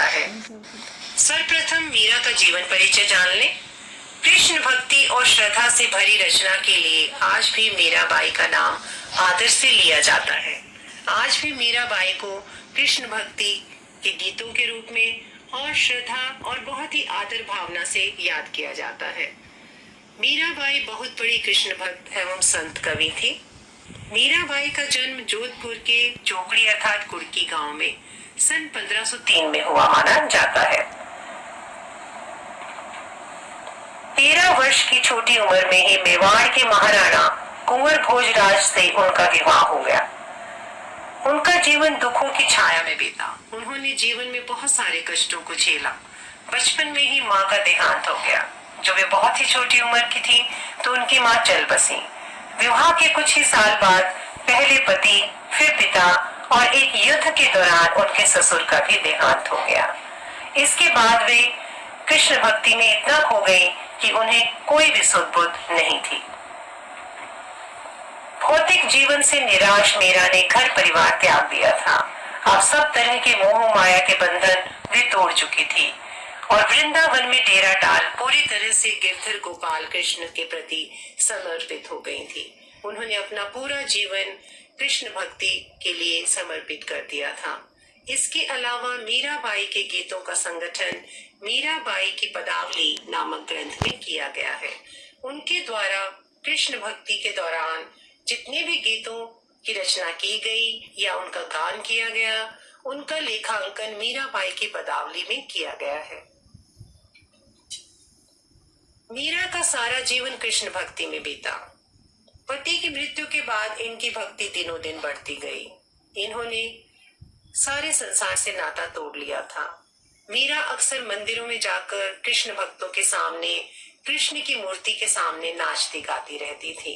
जाता है। सर्वप्रथम मीरा का जीवन परिचय जान लें। कृष्ण भक्ति और श्रद्धा से भरी रचना के लिए आज भी मीराबाई का नाम आदर से लिया जाता है। आज भी मीराबाई को कृष्ण भक्ति के गीतों के रूप में और श्रद्धा और बहुत ही आदर भावना से याद किया जाता है। मीराबाई बहुत बड़ी कृष्ण भक्त एवं संत कवि थी। मीराबाई का जन्म जोधपुर के चोकड़ी अर्थात कुर्की गांव में सन 1503 में हुआ माना जाता है। 13 वर्ष की छोटी उम्र में ही मेवाड़ के महाराणा कुंवर भोजराज से उनका विवाह हो गया। उनका जीवन दुखों की छाया में बीता। उन्होंने जीवन में बहुत सारे कष्टों को झेला। बचपन में ही माँ का देहांत हो गया। जो वे बहुत ही छोटी उम्र की थी तो उनकी माँ चल बसी। विवाह के कुछ ही साल बाद पहले पति, फिर पिता और एक युद्ध के दौरान उनके ससुर का भी देहांत हो गया। इसके बाद वे कृष्ण भक्ति में इतना खो गई कि उन्हें कोई भी सुध बुध नहीं थी। भौतिक जीवन से निराश मीरा ने घर परिवार त्याग दिया था। अब सब तरह के मोह माया के बंधन वे तोड़ चुकी थी और वृंदावन में डेरा डाल पूरी तरह से गिरधर गोपाल कृष्ण के प्रति समर्पित हो गई थी। उन्होंने अपना पूरा जीवन कृष्ण भक्ति के लिए समर्पित कर दिया था। इसके अलावा मीराबाई के गीतों का संगठन मीराबाई की पदावली नामक ग्रंथ में किया गया है। उनके द्वारा कृष्ण भक्ति के दौरान जितने भी गीतों की रचना की गई या उनका गान किया गया, उनका लेखांकन मीराबाई की पदावली में किया गया है। मीरा का सारा जीवन कृष्ण भक्ति में बीता। पति की मृत्यु के बाद इनकी भक्ति दिनों दिन बढ़ती गई। इन्होंने सारे संसार से नाता तोड़ लिया था। मीरा अक्सर मंदिरों में जाकर कृष्ण भक्तों के सामने, कृष्ण की मूर्ति के सामने नाचती गाती रहती थी।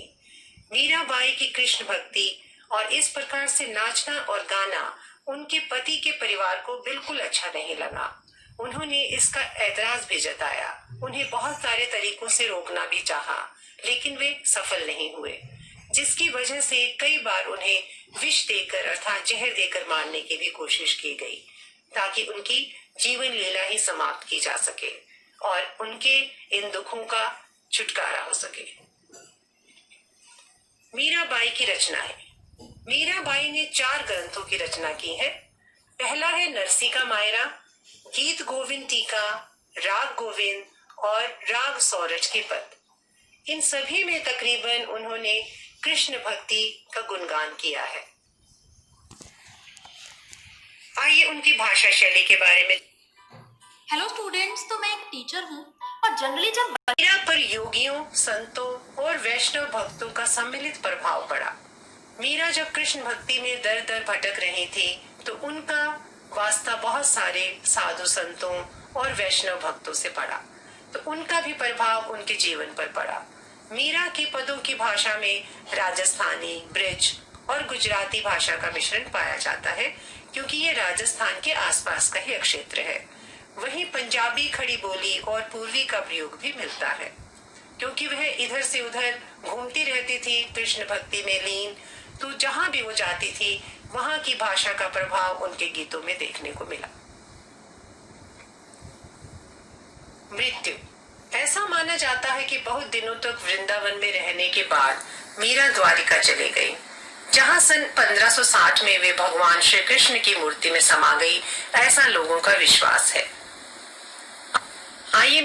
मीराबाई की कृष्ण भक्ति और इस प्रकार से नाचना और गाना उनके पति के परिवार को बिल्कुल अच्छा नहीं लगा। उन्होंने इसका ऐतराज भी जताया। उन्हें बहुत सारे तरीकों से रोकना भी चाहा, लेकिन वे सफल नहीं हुए, जिसकी वजह से कई बार उन्हें विष देकर अर्थात जहर देकर मारने की भी कोशिश की गई, ताकि उनकी जीवन लीला ही समाप्त की जा सके और उनके इन दुखों का छुटकारा हो सके। मीराबाई की रचनाएं। मीराबाई ने 4 ग्रंथों की रचना की है। पहला है नरसी का मायरा, गीत गोविंद टीका, राग गोविंद और राग सौरठ के पद। इन सभी में तकरीबन उन्होंने कृष्ण भक्ति का गुणगान किया है। आइए उनकी भाषा शैली के बारे में। हेलो स्टूडेंट्स, तो मैं एक टीचर हूँ और जनरली जब मीरा पर योगियों, संतों और वैष्णव भक्तों का सम्मिलित प्रभाव पड़ा। मीरा जब कृष्ण भक्ति में दर दर भटक रही थी तो उनका वास्ता बहुत सारे साधु संतों और वैष्णव भक्तों से पड़ा, तो उनका भी प्रभाव उनके जीवन पर पड़ा। मीरा के पदों की भाषा में राजस्थानी, ब्रिज और गुजराती भाषा का मिश्रण पाया जाता है, क्योंकि ये राजस्थान के आसपास का ही क्षेत्र है। वहीं पंजाबी खड़ी बोली और पूर्वी का प्रयोग भी मिलता है, क्योंकि वह इधर से उधर घूमती रहती थी कृष्ण भक्ति में लीन, तो जहां भी वो जाती थी वहां की भाषा का प्रभाव उनके गीतों में देखने को मिला। मृत्यु। ऐसा माना जाता है कि बहुत दिनों तक वृंदावन में रहने के बाद मीरा द्वारिका चले गई, जहां सन 1560 में वे भगवान श्री कृष्ण की मूर्ति में समा गई, ऐसा लोगों का विश्वास है। आइए